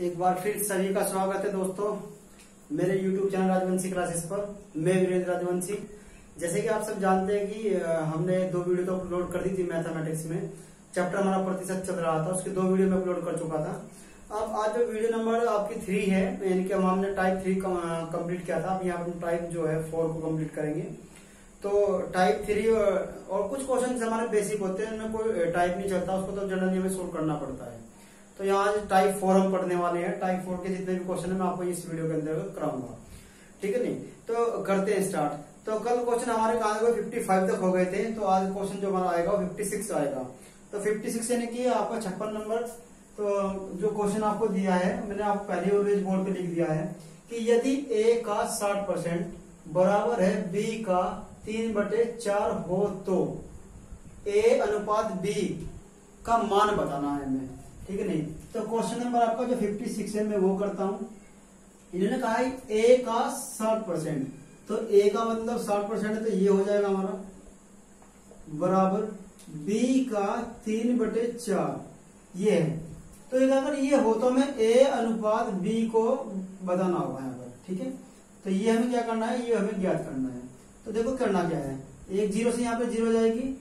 एक बार फिर सभी का स्वागत है दोस्तों मेरे YouTube चैनल राजवंशी क्लासेस पर। मैं वीरेंद्र राजवंशी। जैसे कि आप सब जानते हैं कि हमने 2 वीडियो तो अपलोड कर दी थी मैथमेटिक्स में। चैप्टर हमारा प्रतिशत चल रहा था, उसके 2 वीडियो में अपलोड कर चुका था। अब आज जो वीडियो नंबर आपकी 3 है, यानी कि हमने टाइप 3 कंप्लीट किया था। अब यहाँ पर टाइप जो है 4 को कंप्लीट करेंगे। तो टाइप 3 और कुछ क्वेश्चन हमारे बेसिक होते हैं, उनमें कोई टाइप नहीं चलता, उसको तो जनरली हमें सोल्व करना पड़ता है। तो यहाँ टाइप 4 हम पढ़ने वाले हैं। टाइप 4 के जितने भी क्वेश्चन है मैं आपको इस वीडियो के अंदर कराऊंगा, ठीक है नहीं। तो करते हैं स्टार्ट। तो कल क्वेश्चन हमारे कहा 55 तक हो गए थे, तो आज क्वेश्चन जो हमारा आएगा 56 आएगा। तो 56 यानी कि आपका 56 नंबर। तो जो क्वेश्चन आपको दिया है, मैंने आपको पहले ऑलरेडी बोर्ड पे लिख दिया है कि यदि ए का 60% बराबर है बी का 3/4 हो तो ए अनुपात बी का मान बताना है हमें, ठीक है नहीं। तो क्वेश्चन नंबर आपका जो 56 है मैं वो करता हूं। इन्होंने कहा है ए का 60%, तो ए का मतलब 60% है, तो ये हो जाएगा हमारा बराबर बी का 3/4 ये है। तो अगर ये हो तो हमें ए अनुपात बी को बताना होगा यहाँ पर, ठीक है। तो ये हमें क्या करना है, ये हमें ज्ञात करना है। तो देखो करना क्या है, एक 0 से यहाँ पे 0 जाएगी,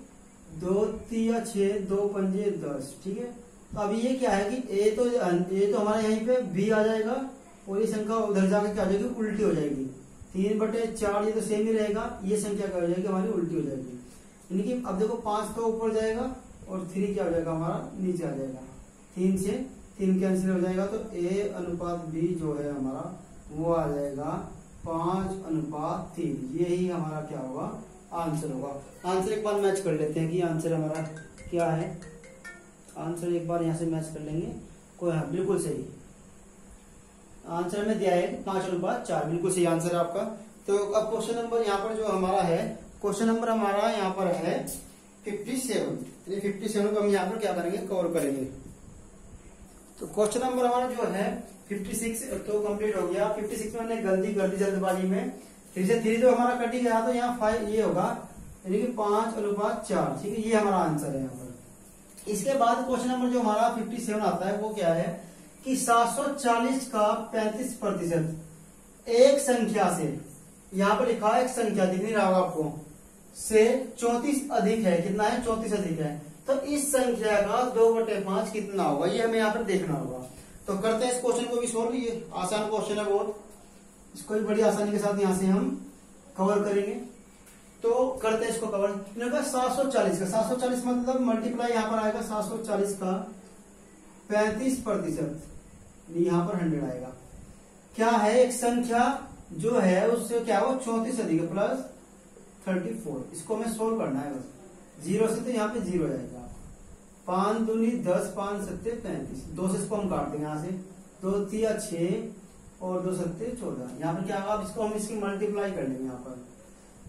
2 3 6 2 5 10, ठीक है। तो अभी ये क्या है कि ए तो हमारा यहीं पे बी आ जाएगा और ये संख्या उधर जाकर क्या हो जाएगी, उल्टी हो जाएगी। 3/4 ये तो सेम ही रहेगा, ये संख्या क्या हो जाएगी हमारी उल्टी हो जाएगी। यानी कि अब देखो 5 तो ऊपर जाएगा और 3 क्या हो जाएगा हमारा नीचे आ जाएगा। 3 से 3 कैंसिल हो जाएगा, तो ए अनुपात बी जो है हमारा वो आ जाएगा 5:3। यही हमारा क्या होगा, आंसर होगा। आंसर एक बार मैच कर लेते हैं कि आंसर हमारा क्या है। आंसर एक बार यहां से मैच कर लेंगे। कोई हाँ, बिल्कुल सही आंसर में दिया है 5:4, बिल्कुल सही आंसर है आपका। तो अब क्वेश्चन नंबर यहाँ पर जो हमारा है, क्वेश्चन नंबर हमारा यहाँ पर है 57। 57 को हम यहाँ पर क्या करेंगे, कवर करेंगे। तो क्वेश्चन नंबर हमारा जो है 56 तो कंप्लीट हो गया। 56 में हमने गलती कर दी जल्दबाजी में, 3 से 3 तो हमारा कट ही गया, तो यहाँ 5 ये होगा, यानी कि 5:4, ठीक है। ये हमारा आंसर है यहाँ पर। इसके बाद क्वेश्चन नंबर जो हमारा 57 आता है वो क्या है कि 740 का 35% एक संख्या से, यहाँ पर लिखा है एक संख्या दिख नहीं रहा होगा आपको, से 34 अधिक है। कितना है, 34 अधिक है। तो इस संख्या का 2/5 कितना होगा, ये हमें यहाँ पर देखना होगा। तो करते हैं इस क्वेश्चन को भी सोल्व। ये आसान क्वेश्चन है बहुत, इसको भी बड़ी आसानी के साथ यहाँ से हम कवर करेंगे। तो करते हैं इसको कवर। 740 का 740 मतलब मल्टीप्लाई यहाँ पर आएगा 740 का 35%, यहाँ पर 100 आएगा। क्या है, एक संख्या जो है उससे क्या हो 34 अधिक प्लस 34, इसको हमें सोल्व करना है बस। 0 से तो यहाँ पे 0 जाएगा, 5 दूनी 10, 5 7 35, 2 से इसको हम काट देंगे यहाँ से, 2 3 6 और 2 7 14। यहाँ पर क्या होगा, अब इसको हम इसकी मल्टीप्लाई कर लेंगे। यहाँ पर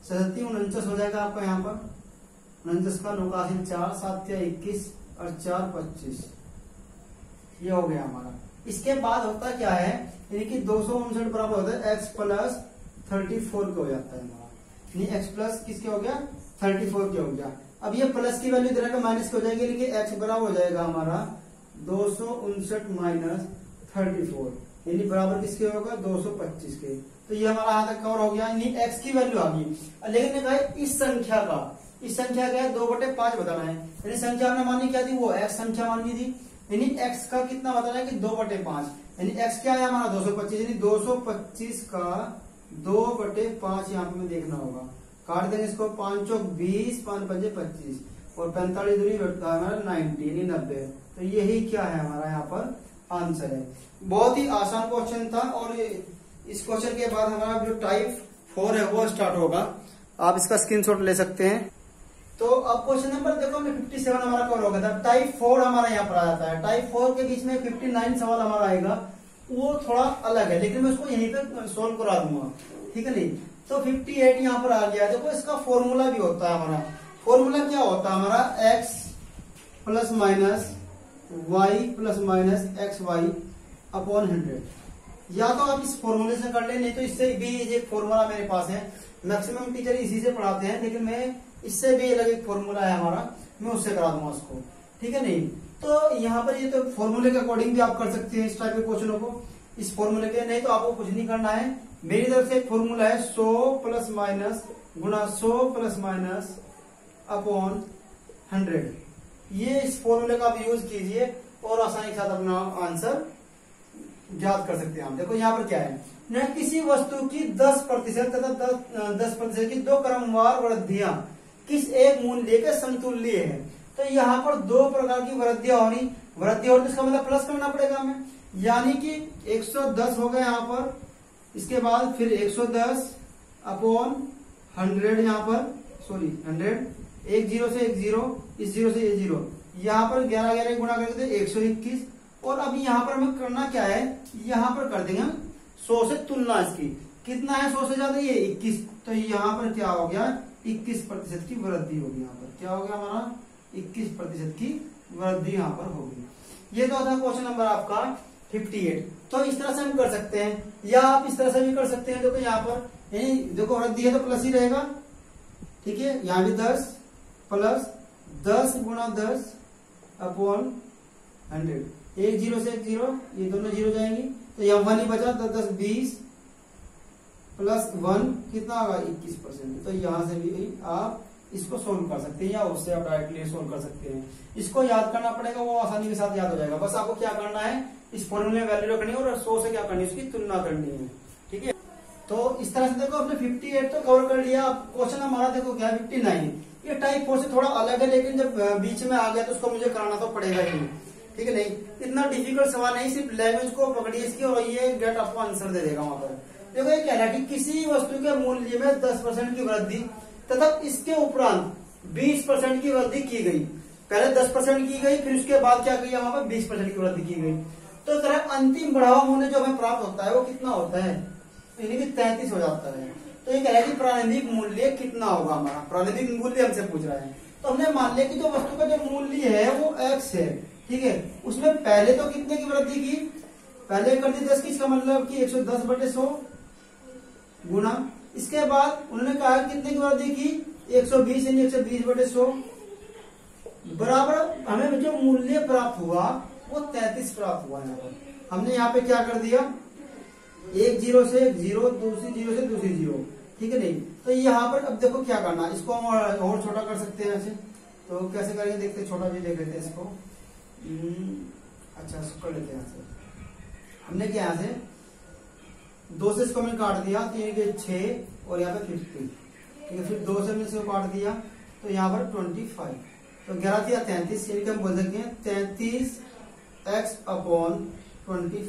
7 49 हो जाएगा आपका, यहाँ पर 49 का 9 का 4, 7 21 और 4 25, ये हो गया हमारा। इसके बाद होता क्या है, यानी कि 259 बराबर होता है x प्लस 34 के हो जाता है हमारा, यानी x प्लस किसके हो गया, 34 के हो गया। अब ये प्लस की वैल्यू इधर माइनस की हो जाएगी, लेकिन x बराबर हो जाएगा हमारा 259 माइनस 34, यानी बराबर किसके होगा 225 के। तो ये हमारा यहाँ तक कवर हो गया, यानी x की वैल्यू आ गई। लेकिन इस संख्या का, इस संख्या का 2/5 बताना है, यानी संख्या हमने मानी क्या थी, वो x संख्या मानी थी, यानी x का कितना बताना है कि 2/5, यानी x क्या है हमारा 225, यानी 225 का 2/5 यहाँ पे देखना होगा। काट देंगे इसको, 5 चौक 20, 5 पंजे 25 और 45 दूरी बढ़ता है हमारा 90, यानी 90। तो यही क्या है हमारा यहाँ पर आंसर है। बहुत ही आसान क्वेश्चन था। और इस क्वेश्चन के बाद हमारा जो टाइप 4 है वो स्टार्ट होगा, आप इसका स्क्रीनशॉट ले सकते हैं। तो अब क्वेश्चन नंबर देखो 57 हमारा कवर हो गया था। टाइप 4 हमारा यहाँ पर आ जाता है। टाइप 4 के बीच में 59 सवाल हमारा आएगा, वो थोड़ा अलग है, लेकिन मैं उसको यहीं पे सोल्व करा दूंगा, ठीक है नहीं। तो 58 यहाँ पर आ गया। देखो इसका फॉर्मूला भी होता है हमारा। फॉर्मूला क्या होता है हमारा, x plus minus y plus minus XY upon 100। या तो आप इस फॉर्मूले से कर ले, नहीं तो इससे भी एक फॉर्मूला मेरे पास है। मैक्सिमम टीचर इसी से पढ़ाते हैं, लेकिन मैं इससे भी अलग एक फॉर्मूला है हमारा, मैं उससे करा दूंगा उसको, ठीक है नहीं। तो यहाँ पर ये तो फॉर्मूले के अकॉर्डिंग भी आप कर सकते हैं इस टाइप के क्वेश्चनों को, इस फॉर्मूले के, नहीं तो आपको कुछ नहीं करना है। मेरी तरफ से एक फॉर्मूला है 100 प्लस माइनस गुणा 100 प्लस माइनस अपॉन 100। ये इस फॉर्मूले का आप यूज कीजिए और आसानी के साथ अपना आंसर याद कर सकते हैं आप। देखो यहाँ पर क्या है न, किसी वस्तु की 10% तथा 10% की दो क्रमवार वृद्धियां किस एक मूल्य के समतुल्य है। तो यहाँ पर दो प्रकार की वृद्धियां हो रही, वृद्धि और इसका मतलब प्लस करना पड़ेगा हमें, यानी कि 110 हो गया यहाँ पर, इसके बाद फिर 110 अपॉन 100 यहाँ पर, सॉरी 100, एक जीरो से एक जीरो, इस जीरो से ये जीरो, यहाँ पर 11 11 गुणा करके 121। और अब यहाँ पर हमें करना क्या है, यहाँ पर कर देंगे 100 से तुलना इसकी, कितना है 100 से ज्यादा, ये 21। तो यहाँ पर क्या हो गया 21% की वृद्धि होगी। यहाँ पर क्या हो गया हमारा 21% की वृद्धि यहाँ पर होगी। ये तो था क्वेश्चन नंबर आपका 58। तो इस तरह से हम कर सकते हैं, या आप इस तरह से भी कर सकते हैं। देखो यहाँ पर देखो वृद्धि है तो प्लस ही रहेगा, ठीक है। यहाँ भी 10 प्लस 10 गुणा 10 अपॉन 100, एक जीरो से एक जीरो, ये दोनों जीरो जाएंगी, तो यहाँ 1 ही बचा, 10 10 20 प्लस 1 कितना होगा 21%। तो यहाँ से भी आप इसको सोल्व कर सकते हैं, या उससे आप डायरेक्टली सोल्व कर सकते हैं। इसको याद करना पड़ेगा, वो आसानी के साथ याद हो जाएगा। बस आपको क्या करना है, इस फॉर्मूले में वैल्यू रखनी है और 100 से क्या करनी है, उसकी तुलना करनी है, ठीक है। तो इस तरह से देखो आपने 58 तो कवर कर लिया। क्वेश्चन हमारा देखो क्या 59, ये टाइप 4 से थोड़ा अलग है, लेकिन जब बीच में आ गया तो उसको मुझे कराना तो पड़ेगा ही, ठीक है। नहीं इतना डिफिकल्ट सवाल नहीं, सिर्फ लैंग्वेज को पकड़िए इसकी और ये गेट आपको आंसर दे देगा वहां पर। देखो ये कह रहा है कि किसी वस्तु के मूल्य में 10% की वृद्धि तथा इसके उपरांत 20% की वृद्धि की गई। पहले 10% की गई, फिर उसके बाद क्या किया, वहां पर 20% की वृद्धि की गई। तो तरह अंतिम बढ़ावा मूल्य जो हमें प्राप्त होता है वो कितना होता है, यानी कि 33 हो जाता है। तो ये कह रहा है कि प्रारंभिक मूल्य कितना होगा हमारा, प्रारंभिक मूल्य हमसे पूछ रहा है। तो हमने मान लिया कि जो वस्तु का जो मूल्य है वो x है, ठीक है। उसमें पहले तो कितने की वृद्धि की, पहले कर दी 10 की, इसका मतलब कि 110/100 गुना, इसके बाद उन्होंने कहा कितने की वृद्धि की 120 यानी 120/100 बराबर हमें जो मूल्य प्राप्त हुआ वो 33 प्राप्त हुआ। यहाँ पर हमने यहाँ पे क्या कर दिया, एक जीरो से एक जीरो, दूसरी जीरो से दूसरी जीरो, ठीक है। नहीं तो यहाँ पर अब देखो क्या करना, इसको हम और छोटा कर सकते हैं ऐसे। तो कैसे करेंगे देखते, छोटा भी देख लेते हैं इसको। अच्छा इसको कर लेते हैं यहाँ से। हमने क्या यहाँ से 2 से इसको मैंने काट दिया, तो ये 6 और यहाँ पे 50, ठीक है। फिर 2 से मैंने इसको काट दिया तो यहाँ पर 25, तो 11 या 33, यानी कि हम बोल सकते हैं 33x अपॉन 25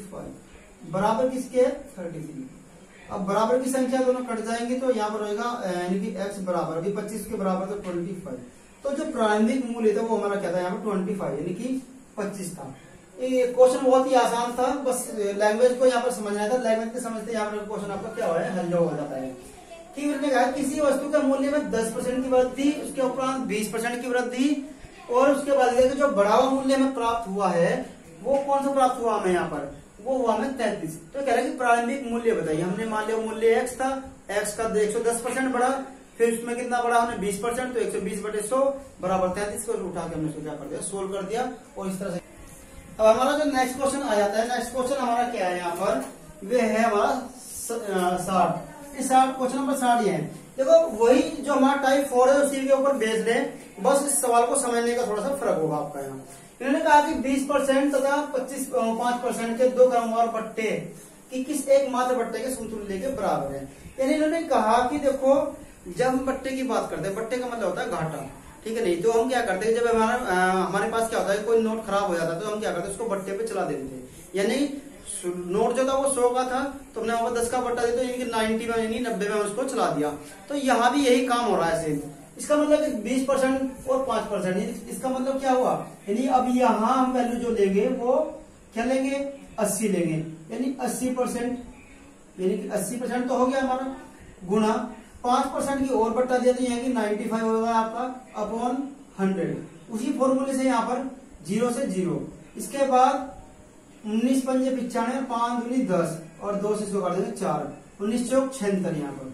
बराबर किसके 33। अब बराबर की संख्या दोनों कट जाएंगी तो यहाँ पर होगा यानी कि x बराबर, अभी 25 के बराबर तो 25। तो जो प्रारंभिक मूल्य था वो हमारा क्या था, यहाँ पर 25 यानी कि 25 था। ये क्वेश्चन बहुत ही आसान था, बस लैंग्वेज को यहाँ पर समझना था। लैंग्वेज को समझते यहाँ पर क्वेश्चन आपका क्या है, हल हो जाता है। ठीक है, कहा किसी वस्तु के मूल्य में 10% की वृद्धि, उसके उपरांत 20% की वृद्धि, और उसके बाद जो बढ़ावा मूल्य में प्राप्त हुआ है वो कौन सा प्राप्त हुआ हमें यहाँ पर, वो हुआ हमें 33। तो कह रहा है कि प्रारंभिक मूल्य बताइए। हमने मान लिया मूल्य x था, x का 110% बढ़ा, फिर उसमें कितना बढ़ा हमने 20%, तो 120/100 बराबर 33 को उठा के हमने उसको क्या कर दिया, सोल्व कर दिया। और इस तरह से अब हमारा जो नेक्स्ट क्वेश्चन आ जाता है, नेक्स्ट क्वेश्चन हमारा क्या है यहाँ पर, वे है हमारा 60 क्वेश्चन नंबर 60 है। देखो वही जो हमारा टाइप 4 है उसी के ऊपर बेस्ड है, बस इस सवाल को समझने का थोड़ा सा फर्क होगा आपका यहाँ। इन्होंने कहा कि 20% तथा 5% के दो क्रमवार बट्टे कि किस एक मात्र बट्टे के समतुल्य के बराबर है। यानी इन्होंने कहा कि देखो जब हम बट्टे की बात करते हैं, बट्टे का मतलब होता है घाटा, ठीक है। नहीं तो हम क्या करते हैं, जब हमारे पास क्या होता है, कोई नोट खराब हो जाता है तो हम क्या करते हैं, उसको बट्टे पे चला देते थे। यानी नोट जो था वो 100 का था तो हमने वहां पर 10 का बट्टा दिया, तो यानी 90 में यानी 90 में उसको चला दिया। तो यहाँ भी यही काम हो रहा है सेम। इसका मतलब 20% और 5%, इसका मतलब क्या हुआ, यानी अब यहाँ हम वैल्यू जो लेंगे वो क्या लेंगे, 80 लेंगे, यानी 80%, यानी कि 80% तो हो गया हमारा, गुणा 5% की और बट्टा दिया, तो यहाँ की 95 होगा आपका अपॉन 100। उसी फॉर्मूले से यहाँ पर 0 से 0, इसके बाद 19 पंजे 95, 5 दूनी 10 और 2 से इसको काट देंगे 4, 19 चौक 76 यहाँ पर,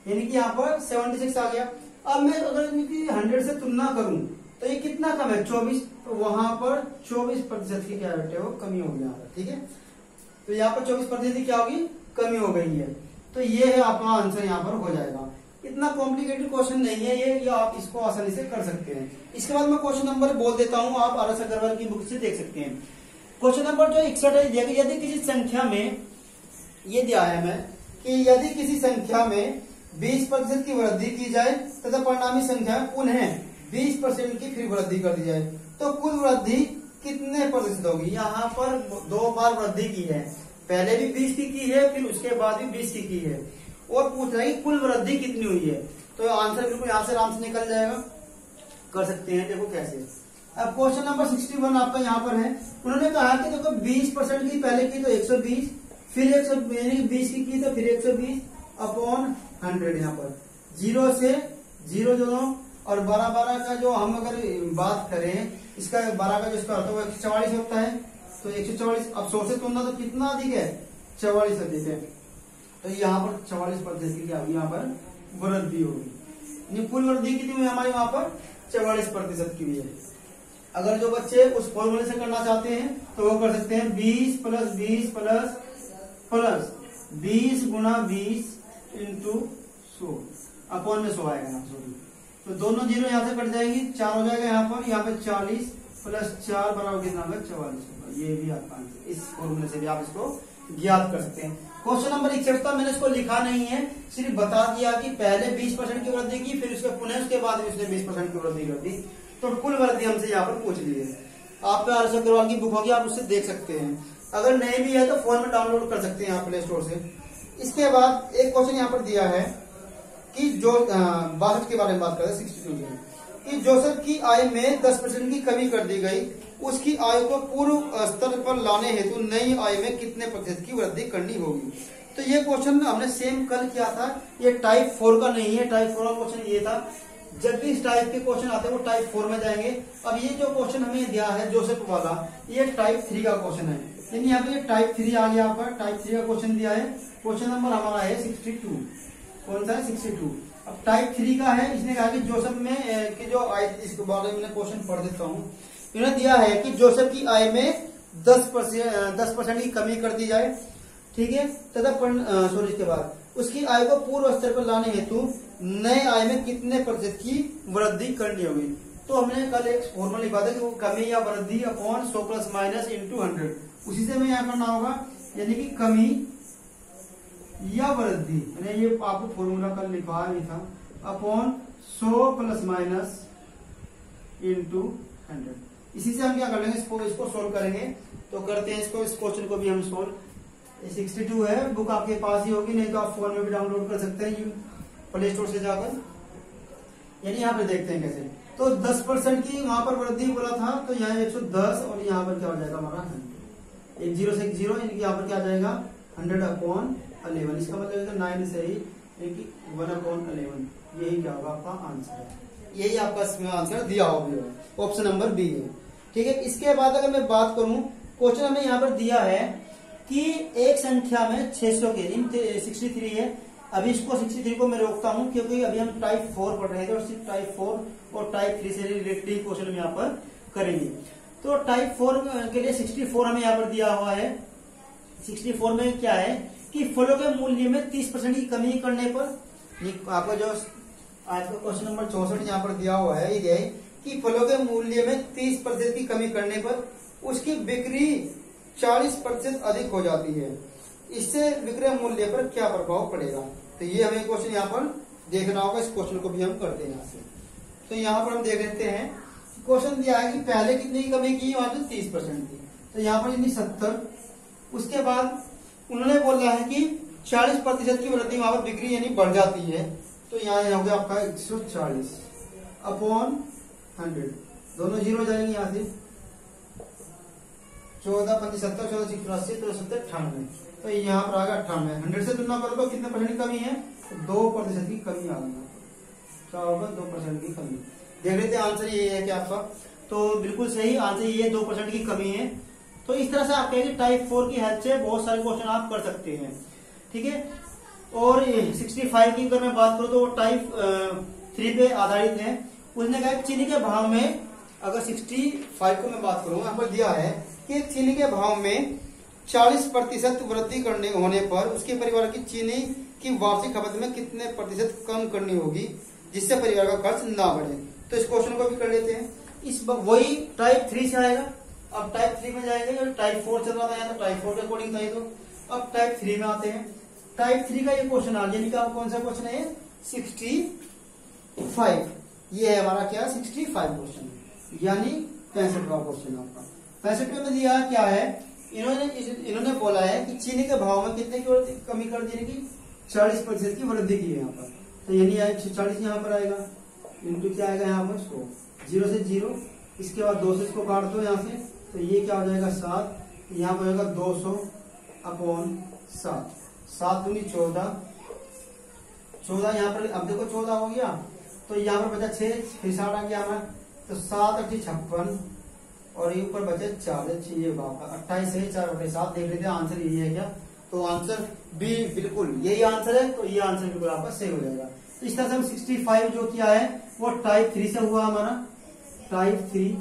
यानी कि यहाँ पर 76 आ गया। अब मैं अगर इनकी 100 से तुलना करूं तो ये कितना कम है 24, तो वहां पर 24% की क्या बेटे वो कमी होगी यहाँ पर। ठीक है, तो यहाँ पर 24% की क्या होगी कमी हो गई है। तो ये है आपका आंसर यहाँ पर हो जाएगा। इतना कॉम्प्लिकेटेड क्वेश्चन नहीं है ये आप इसको आसानी से कर सकते हैं। इसके बाद मैं क्वेश्चन नंबर बोल देता हूँ, आप आर एस अग्रवाल की बुक से देख सकते हैं। क्वेश्चन नंबर जो 61 है, यदि किसी संख्या में ये दिया है हमें कि यदि किसी संख्या में 20% की वृद्धि की जाए तथा परिणामी संख्या में पुनः 20% की फिर वृद्धि कर दी जाए तो कुल वृद्धि कितने प्रतिशत होगी। यहाँ पर 2 बार वृद्धि की है, पहले भी 20 की है, फिर उसके बाद भी 20 की है, और पूछ रहा है कि कुल वृद्धि कितनी हुई है। तो आंसर बिल्कुल यहाँ से आराम से निकल जाएगा, कर सकते हैं। देखो कैसे। अब क्वेश्चन नंबर 61 आपका यहाँ पर है। उन्होंने कहा कि देखो 20% की पहले की तो 120, फिर 120 की तो फिर 120 अपॉन 100। यहाँ पर 0 से 0 दोनों और 12 का जो हम अगर बात करें, इसका 12 का जो इसका अर्थ है वो 144 होता है। तो 144 अब 100 से तुलना तो कितना अधिक है 44 अधिक है। तो यहाँ पर 44% की क्या होगी यहाँ पर वृद्धि होगी। कुल वृद्धि कितनी हुई हमारी वहां पर 44% की हुई है। अगर जो बच्चे उस फॉर्मूले से करना चाहते हैं तो वो कर सकते हैं 20 प्लस 20 प्लस 20 गुणा 20 इंटू 100 अपॉन में 100 आएगा यहाँ सॉरी। तो दोनों जीरो यहाँ से कट जाएंगी, 4 हो जाएगा यहाँ पे 40 प्लस 4 बराबर कितना होगा 44 होगा। ये भी आपका आंसर, इस फॉर्मूले से भी आप इसको ज्ञात कर सकते हैं। क्वेश्चन नंबर 61 था, मैंने इसको लिखा नहीं है, सिर्फ बता दिया कि पहले 20% की वृद्धि की, फिर उसके पुनः उसके बाद भी उसने 20% की वृद्धि कर दी। तो कुल वृद्धि हमसे यहाँ पर पूछ ली है। आप आर एस अग्रवाल की बुक होगी, आप उससे देख सकते हैं। अगर नहीं भी है तो फोन में डाउनलोड कर सकते हैं आप प्ले स्टोर से। इसके बाद एक क्वेश्चन यहाँ पर दिया है कि जो 62 के बारे में बात कर रहे हैं 62 में, कि जोसेफ की आय में 10% की कमी कर दी गई, उसकी आय को पूर्व स्तर पर लाने हेतु नई आय में कितने प्रतिशत की वृद्धि करनी होगी। तो ये क्वेश्चन हमने सेम कल किया था, ये टाइप 4 का नहीं है। टाइप 4 का क्वेश्चन ये था, जब भी इस टाइप के क्वेश्चन आते हैं वो टाइप 4 में जाएंगे। अब ये जो क्वेश्चन हमें दिया है जोसेफ वाला, ये टाइप 3 का क्वेश्चन है, यानी यहाँ पे ये टाइप 3 आ गया आपका। टाइप 3 का क्वेश्चन दिया है, क्वेश्चन नंबर हमारा है 62। कौन सा है 62। अब टाइप 3 का है, इसने कहा कि जोसेफ में कि जो आय, इसके बारे में क्वेश्चन पढ़ देता हूँ। इन्होंने दिया है कि जोसेफ की आय में 10% की कमी कर दी जाए, ठीक है, तथा सॉरी इसके बाद उसकी आय को पूर्व स्तर पर लाने हेतु नए आय में कितने प्रतिशत की वृद्धि करनी होगी। तो हमने कल एक फॉर्मूला लिखा था कि वो कमी या वृद्धि अपॉन 100 प्लस माइनस इंटू 100, उसी से हमें यहाँ करना होगा, यानी कि कमी या वृद्धि, यानी ये आपको फॉर्मूला कल लिखा भी था, अपॉन 100 प्लस माइनस इंटू 100। इसी से हम क्या कर लेंगे, इसको सोल्व करेंगे। तो करते हैं इसको, इस क्वेश्चन को भी हम सोल्व। 62 है, बुक आपके पास ही होगी, नहीं तो आप फोन में भी डाउनलोड कर सकते हैं प्ले स्टोर से जाकर। यानी यहाँ पे देखते हैं कैसे। तो 10% की वहां पर वृद्धि बोला था, तो यहाँ 110 और यहाँ पर क्या हो जाएगा हमारा 100। एक 0 से एक 0, यानी कि यहाँ पर क्या आ जाएगा 100 अपॉन 11। इसका मतलब 9 से ही 1 अपॉन 11, यही क्या होगा आपका आंसर है। यही आपका इसमें आंसर दिया होगा, ऑप्शन नंबर बी है। ठीक है, इसके बाद अगर मैं बात करूं, क्वेश्चन हमें यहाँ पर दिया है कि एक संख्या में 600 के 63 है। अभी इसको 63 को मैं रोकता हूं क्योंकि अभी हम टाइप 4 पढ़ रहे थे और सिर्फ टाइप 4 और टाइप 3 से रिलेटेड क्वेश्चन हम यहाँ पर करेंगे। तो टाइप 4 के लिए 64 हमें यहाँ पर दिया हुआ है। 64 में क्या है कि फलों के मूल्य में 30% की कमी करने पर, आपका जो आज का क्वेश्चन नंबर 64 यहाँ पर दिया हुआ है, ये है कि फलों के मूल्य में 30% की कमी करने पर उसकी बिक्री 40% अधिक हो जाती है, इससे विक्रय मूल्य पर क्या प्रभाव पड़ेगा। तो ये हमें क्वेश्चन यहाँ पर देखना होगा। इस क्वेश्चन को भी हम करते हैं यहाँ से। तो यहाँ पर हम देख लेते हैं, क्वेश्चन दिया है कि पहले कितनी की कमी की, वहां पर 30% की। तो यहाँ पर यानी 70, उसके बाद उन्होंने बोला है कि 40% की वृद्धि वहां पर बिक्री यानी बढ़ जाती है। तो यहाँ हो गया आपका 140 अपॉन 100, दोनों जीरो जाएंगे यहाँ से। 14 5 70, 14 6 80, 73 98, तो यहाँ पर आएगा 98। 100 से तुलना करो तो कितने परसेंट की कमी है, 2% की कमी आ गई। क्या होगा 2% की कमी। देख लेते हैं आंसर ये है कि आपका, तो बिल्कुल सही आंसर ये 2% की कमी है। तो इस तरह से आप कहेंगे टाइप 4 की हेल्प से बहुत सारे क्वेश्चन आप कर सकते हैं। ठीक है, और 65 की अगर मैं बात करूं तो वो टाइप 3 पे आधारित है। उसने कहा चीनी के भाव में अगर 65 को मैं बात करूं, यहाँ पर दिया है कि चीनी के भाव में 40% वृद्धि करने होने पर उसके परिवार की चीनी की वार्षिक खपत में कितने प्रतिशत कम करनी होगी जिससे परिवार का खर्च ना बढ़े। तो इस क्वेश्चन को भी कर लेते हैं। इस वही टाइप 3 से आएगा। अब टाइप 3 में जाएंगे, टाइप 4 चल रहा था यहाँ, तो टाइप 4 के अकॉर्डिंग था ये। तो अब टाइप 3 में आते हैं। टाइप 3 का ये क्वेश्चन आ गया, यानी कौन सा क्वेश्चन है? 65। ये है हमारा क्या? 65 क्वेश्चन, यानी 65वां क्वेश्चन आपका। 65 में दिया क्या है? इन्होंने बोला है कि चीनी के भाव में कितने की कमी कर दी कि 40% की वृद्धि की है यहाँ पर। तो यानी 140 यहाँ पर आएगा, इनटू क्या आएगा यहाँ पर 100, 0 से 0, इसके बाद 2 से इसको काट दो यहाँ से, तो ये क्या हो जाएगा 7, यहाँ पर होगा 200 अपॉन 7, 7 दूनी 14, 14 यहाँ पर। अब देखो 14 हो गया, तो यहाँ पर बचा 6, फिर 60 आ गया हमारा, तो 7 8 56 और ये ऊपर बचे 4 चाहिए बाप 28 है 4/7। देख लेते हैं आंसर यही है क्या? तो आंसर बी बिल्कुल यही आंसर है। तो ये आंसर बिल्कुल आपका सही हो जाएगा। तो इस तरह से हम 65 जो किया है वो टाइप 3 से हुआ हमारा, टाइप 3,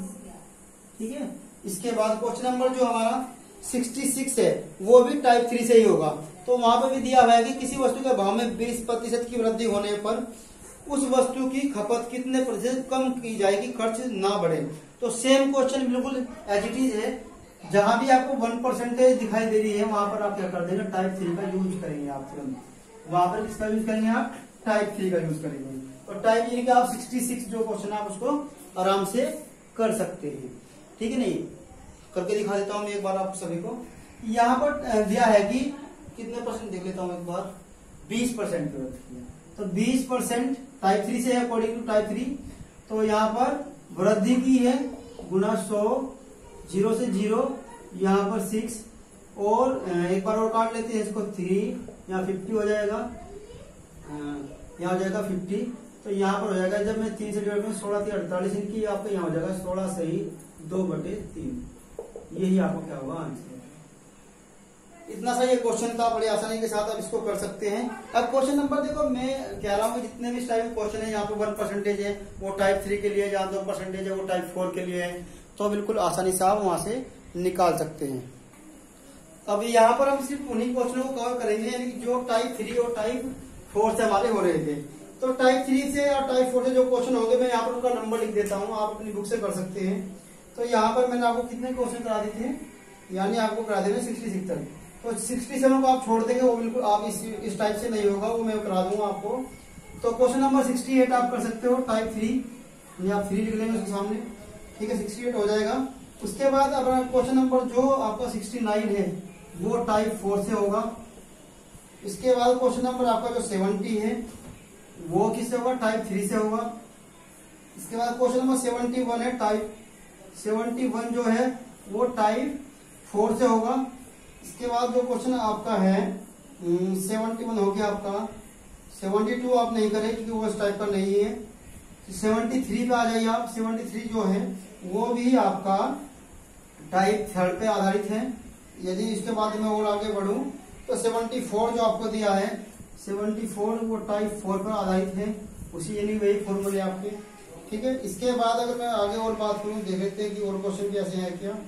ठीक है। इसके बाद क्वेश्चन नंबर जो हमारा 66 है वो भी टाइप 3 से ही होगा। तो वहां पर भी दिया हुआ है कि किसी वस्तु के भाव में 20% की वृद्धि होने पर उस वस्तु की खपत कितने प्रतिशत कम की जाएगी, खर्च ना बढ़े। तो सेम क्वेश्चन बिल्कुल एज इट इज है। जहां भी आपको 1% दिखाई दे रही है वहां पर आप क्या कर देंगे? टाइप 3 का यूज करेंगे आप तुरंत। वहां पर किसका यूज करेंगे? आप टाइप 3 का यूज करेंगे। और टाइप यानी कि आप 66 जो क्वेश्चन आप उसको आराम से कर सकते हैं, ठीक है। नहीं करके दिखा देता हूँ एक बार आप सभी को। यहाँ पर दिया है कि कितने परसेंट देख लेता हूँ एक बार, 20% की वृद्धि है। तो 20% टाइप 3 से है अकॉर्डिंग टू टाइप 3। तो यहाँ पर वृद्धि की है गुना 100, 0 से 0, यहाँ पर 6 और एक बार और काट लेते हैं इसको 3, यहाँ 50 हो जाएगा, यहाँ हो जाएगा 50। तो यहाँ पर हो जाएगा जब मैं 3 से डिवाइड करूँ 16 3 48, इनकी आपको यहाँ हो जाएगा 16 सही 2/3। यही आपको क्या होगा आंसर। इतना सा ये क्वेश्चन था, बड़ी आसानी के साथ आप इसको कर सकते हैं। अब क्वेश्चन नंबर देखो, मैं कह रहा हूँ जितने भी टाइप क्वेश्चन है यहाँ पे 1% है वो टाइप 3 के लिए, जहाँ 2% है वो टाइप 4 के लिए है। तो बिल्कुल आसानी से आप वहां से निकाल सकते हैं। अब यहाँ पर हम सिर्फ उन्हीं क्वेश्चनों को कवर करेंगे, यानी कि जो टाइप 3 और टाइप 4 से हमारे हो रहे थे। तो टाइप 3 से और टाइप 4 से जो क्वेश्चन होंगे मैं यहाँ पर उनका नंबर लिख देता हूँ, आप अपनी बुक से कर सकते हैं। तो यहाँ पर मैंने आपको कितने क्वेश्चन करा दिए थे, यानी आपको करा देंगे 66 तक। तो 67 को आप छोड़ देंगे, वो बिल्कुल आप इस टाइप से नहीं होगा, वो मैं करा दूंगा आपको। तो क्वेश्चन नंबर 68 आप कर सकते हो टाइप 3, आप 3 लिख लेंगे उसके सामने, ठीक है, 68 हो जाएगा। उसके बाद अब क्वेश्चन नंबर जो आपका 69 है वो टाइप 4 से होगा। इसके बाद क्वेश्चन नंबर आपका जो 70 है वो किससे होगा? टाइप 3 से होगा। इसके बाद क्वेश्चन नंबर 71 है, टाइप 71 जो है वो टाइप 4 से होगा। इसके बाद जो क्वेश्चन आपका है 71 हो गया आपका, 72 आप नहीं करें क्योंकि वो इस टाइप का नहीं है। 73 पे आ जाइए आप। 73 जो है वो भी आपका टाइप 3 पे आधारित है। यदि इसके बाद में और आगे बढ़ूं तो 74 जो आपको दिया है 74 वो टाइप 4 पर आधारित है, उसी यानी वही फॉर्मूले आपके, ठीक है। इसके बाद अगर मैं आगे और बात करूं, देख लेते हैं कि और क्वेश्चन कैसे है क्या।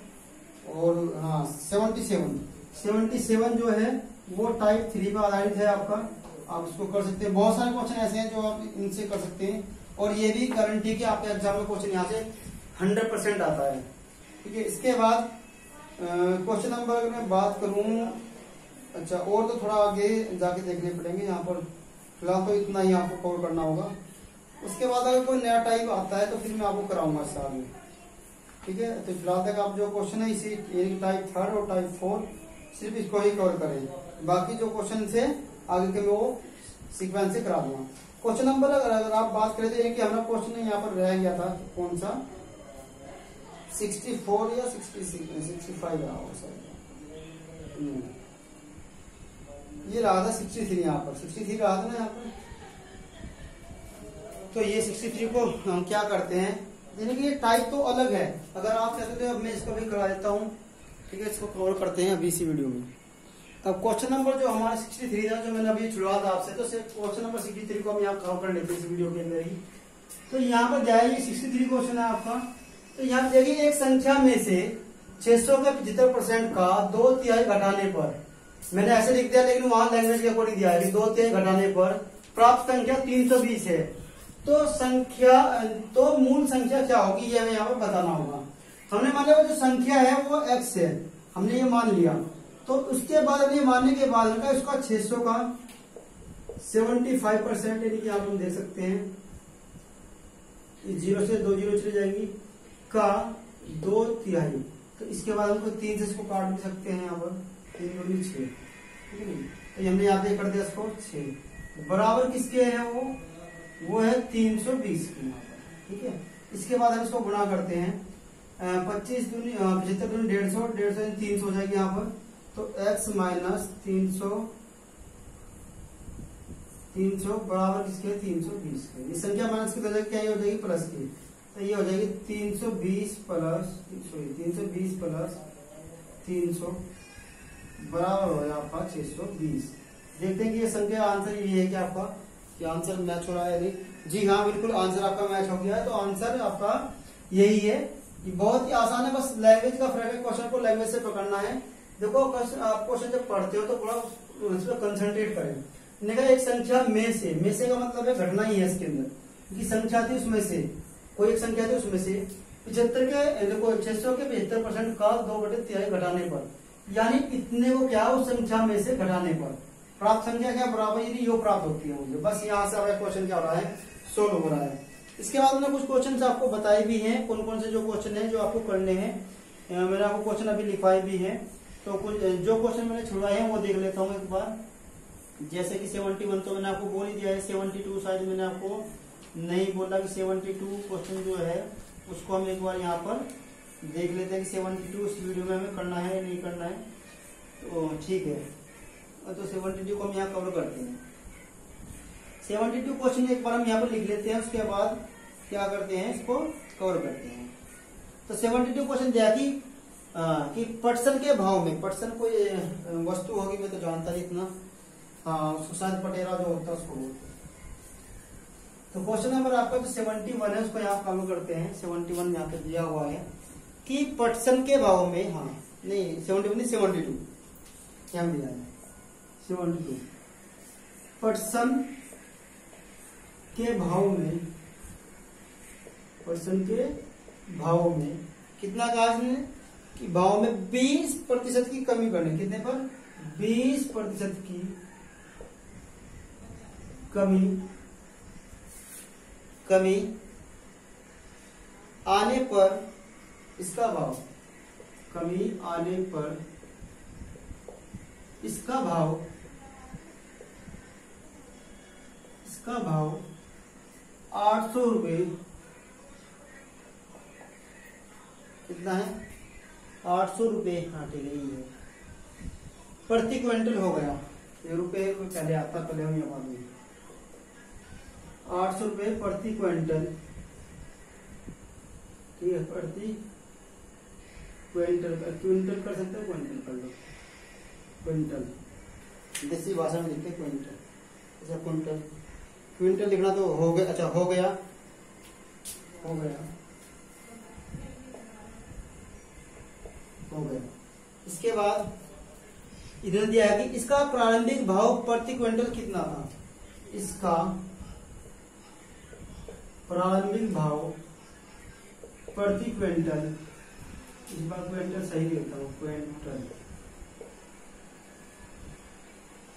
और हाँ 77 जो है वो टाइप 3 पर आधारित है आपका, आप इसको कर सकते हैं। बहुत सारे क्वेश्चन ऐसे हैं जो आप इनसे कर सकते हैं, और ये भी गारंटी कि आपके एग्जाम में क्वेश्चन यहाँ से 100% आता है, ठीक है। इसके बाद क्वेश्चन नंबर अगर मैं बात करूं, अच्छा और तो थोड़ा आगे जाके देखने पड़ेंगे, यहाँ पर फिलहाल तो इतना ही आपको कवर करना होगा। उसके बाद अगर कोई नया टाइप आता है तो फिर मैं आपको कराऊंगा इससे आगे, ठीक है। तो फिलहाल तक आप जो क्वेश्चन है इसी टाइप 3 और टाइप 4 सिर्फ इसको ही कवर करें, बाकी जो क्वेश्चन से आगे के मैं वो सीक्वेंस से करा दूंगा। क्वेश्चन नंबर अगर आप बात करें तो कि हमारा क्वेश्चन यहाँ पर रह गया था कौन सा, 64 या 65 रहा हो सर, ये रहा था 63, यहाँ पर 63 रहा था ना यहाँ पर। तो ये 63 को हम क्या करते हैं, यानी कि ये टाइप तो अलग है। अगर आप चाहते हो मैं इसको भी करा देता हूँ, ठीक है, इसको कवर करते हैं अभी इसी वीडियो में। अब क्वेश्चन नंबर जो हमारा 63 था, जो मैंने अभी छुड़वा था आपसे, तो क्वेश्चन नंबर 63 को हम यहाँ कवर कर लेते हैं इस वीडियो के अंदर ही। तो यहाँ पर जाए ये 63 क्वेश्चन है आपका, तो यहाँ पे देखिए एक संख्या में से 600 के 75% का 2/3 घटाने पर, मैंने ऐसे लिख दिया लेकिन वहां लैंग्वेज के अकॉर्डिंग दिया है कि 2/3 घटाने पर प्राप्त संख्या 320 है। तो मूल संख्या क्या होगी ये हमें यहाँ पर बताना होगा। हमने मान लिया जो संख्या है वो x है, हमने ये मान लिया। तो उसके बाद ये मानने के बाद इसका 600 का 75% यानी कि आप हम देख सकते हैं 0 से 2 जीरो चली जाएंगी का 2/3। तो इसके बाद हमको 3 से इसको काट भी सकते हैं यहाँ पर, 3 दूनी 6, ठीक है। तो हमने यहाँ पे कर दिया इसको 6 बराबर किसके है वो है 320 के यहाँ पर, ठीक है। इसके बाद हम इसको गुणा करते हैं 25 दूनी 75 दूनी 150, 150 300 हो जाएगी यहाँ पर। तो x माइनस 300 बराबर किसके 320 के। इस संख्या माइनस की वजह क्या हो जाएगी प्लस की, तो ये हो जाएगी 320 प्लस 300 बराबर हो आपका 620। देखते हैं कि ये संख्या आंसर ये है कि आपका कि आंसर मैच हो रहा है नहीं। जी हाँ बिल्कुल आंसर आपका मैच हो गया है। तो आंसर आपका यही है। ये बहुत ही आसान है, बस लैंग्वेज का फर्क है, क्वेश्चन को लैंग्वेज से पकड़ना है। देखो आप क्वेश्चन जब पढ़ते हो तो थोड़ा उस पर कंसंट्रेट करें। देखा एक संख्या में से का मतलब है घटना ही है इसके अंदर, क्योंकि संख्या थी उसमें से कोई एक संख्या थी उसमें से 75 के देखो 600 के 75% का 2/3 घटाने पर, यानी इतने को क्या उस संख्या में से घटाने पर प्राप्त संख्या क्या बराबर यानी यो प्राप्त होती है मुझे। बस यहाँ से हमारा क्वेश्चन क्या हो रहा है सोल्व हो रहा है। इसके बाद मैंने कुछ क्वेश्चन आपको बताए भी हैं कौन कौन से जो क्वेश्चन है जो आपको करने हैं। मैंने आपको क्वेश्चन अभी लिखवाए भी हैं। तो कुछ जो क्वेश्चन मैंने छुड़वाए हैं वो देख लेता हूँ एक बार। जैसे कि 71 तो मैंने आपको बोल ही दिया है। 72 शायद मैंने आपको नहीं बोला कि 72 क्वेश्चन जो है उसको हम एक बार यहाँ पर देख लेते हैं कि 72 इस वीडियो में हमें करना है या नहीं करना है। तो ठीक है, तो 72 को हम यहाँ कवर करते हैं। 72 क्वेश्चन एक बार हम यहाँ पर लिख लेते हैं, उसके बाद क्या करते हैं इसको कवर करते हैं। तो 72 क्वेश्चन दिया कि पटसन के भाव में, पटसन कोई वस्तु होगी मैं तो जानता नहीं इतना, हाँ उसको शायद पटेरा जो होता है उसको बोलते हैं। तो क्वेश्चन नंबर आपका जो 71 है उसको यहाँ फॉलो करते हैं। 71 यहाँ पे दिया हुआ है कि पटसन के भाव में, हाँ नहीं 71 नहीं 72 क्या दिया है 72 पटसन के भाव में, पटसन के भाव में कितना कहा इसने कि भाव में 20% की कमी करनी। कितने पर 20% की कमी आने पर इसका भाव, कमी आने पर इसका भाव 800 रुपये, कितना है 800 रुपये, हाँ ठीक है ये प्रति क्विंटल हो गया। ये रुपये पहले आता पहले हम यहाँ बात 800 रुपये प्रति क्विंटल, ठीक है प्रति क्विंटल, क्विंटल कर सकते हो क्विंटल कर लो, क्विंटल देसी भाषा में लिखते क्विंटल, अच्छा क्विंटल क्विंटल लिखना तो हो गया, अच्छा हो गया इसके बाद इधर दिया है कि इसका प्रारंभिक भाव प्रति क्विंटल कितना था। इसका प्रारंभिक भाव प्रति क्विंटल, इस बार क्विंटल सही लिखता हूं, क्विंटल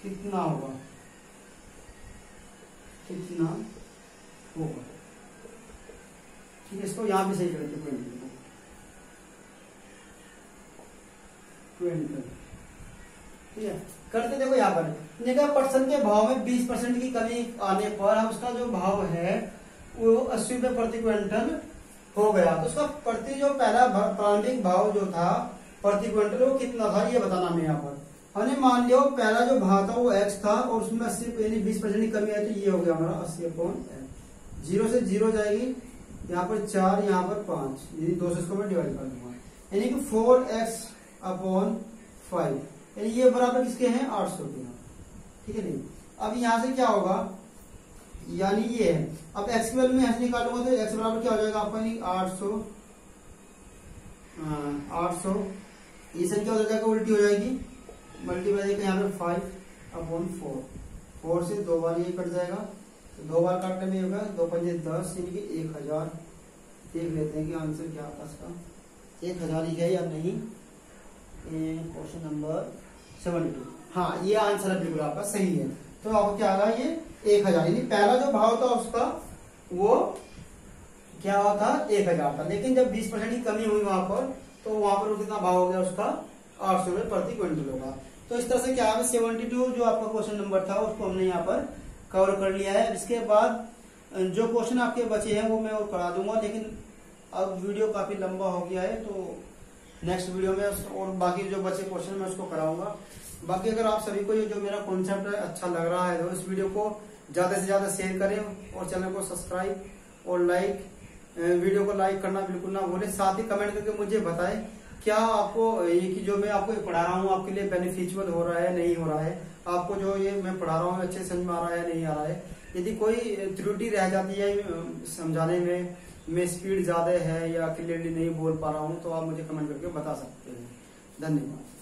कितना होगा, कितना होगा, ठीक है। इसको यहां भी सही करते क्विंटल को, क्विंटल, ठीक है करते। देखो यहाँ पर देखा पर्सन के भाव में 20% की कमी आने पर हम उसका जो भाव है वो 80 रुपये प्रति क्विंटल हो गया। तो उसका प्रति जो पहला प्रारंभिक भाव जो था प्रति क्विंटल वो कितना था ये बताना हमें यहाँ पर। हमने मान लिया पहला जो भाव था वो x था और उसमें 20% की कमी आई तो ये हो गया हमारा 80/n। 0 से 0 जाएगी, यहाँ पर 4 यहाँ पर 5, यानी 2 से इसको मैं डिवाइड कर दूंगा, यानी कि 4x/5, यानी ये बराबर किसके हैं 800 के, ठीक है नहीं। अब यहाँ से क्या होगा, यानी ये है अब x की वैल्यू में निकालूंगा तो x बराबर क्या हो जाएगा आपका 800 800, ये संख्या उधर जाकर उल्टी हो जाएगी, मल्टीप्लाई यहाँ पे 5/4, 4 से 2 बार ये कट जाएगा, तो 2 बार काटने में होगा 2 पंजे 10 यानी कि 1000। देख लेते हैं कि आंसर क्या आता है इसका, 1000 ही है या नहीं। क्वेश्चन नंबर 72, हाँ ये आंसर है बिल्कुल आपका सही है। तो आपको क्या आएगा, ये 1000, यानी पहला जो भाव था उसका वो क्या हुआ था, 1000 था, लेकिन जब 20% की कमी हुई वहां पर, तो वहां पर कितना भाव हो गया उसका, 800 रुपए प्रति क्विंटल होगा। तो इस तरह से क्या है 72 जो आपका क्वेश्चन नंबर था उसको हमने यहाँ पर कवर कर लिया है। इसके बाद जो क्वेश्चन आपके बचे हैं वो मैं और करा दूंगा, लेकिन अब वीडियो काफी लंबा हो गया है, तो नेक्स्ट वीडियो में और बाकी जो बचे क्वेश्चन मैं उसको कराऊंगा। बाकी अगर आप सभी को ये जो मेरा कॉन्सेप्ट है अच्छा लग रहा है तो इस वीडियो को ज्यादा से ज्यादा शेयर करें और चैनल को सब्सक्राइब और लाइक, वीडियो को लाइक करना बिल्कुल ना भूलें। साथ ही कमेंट करके मुझे बताएं क्या आपको ये कि जो मैं आपको पढ़ा रहा हूँ आपके लिए बेनिफिशियल हो रहा है नहीं हो रहा है, आपको जो ये मैं पढ़ा रहा हूँ अच्छे समझ में आ रहा है नहीं आ रहा है। यदि कोई त्रुटि रह जाती है समझाने में स्पीड ज्यादा है या क्लियरली नहीं बोल पा रहा हूँ तो आप मुझे कमेंट करके बता सकते हैं। धन्यवाद।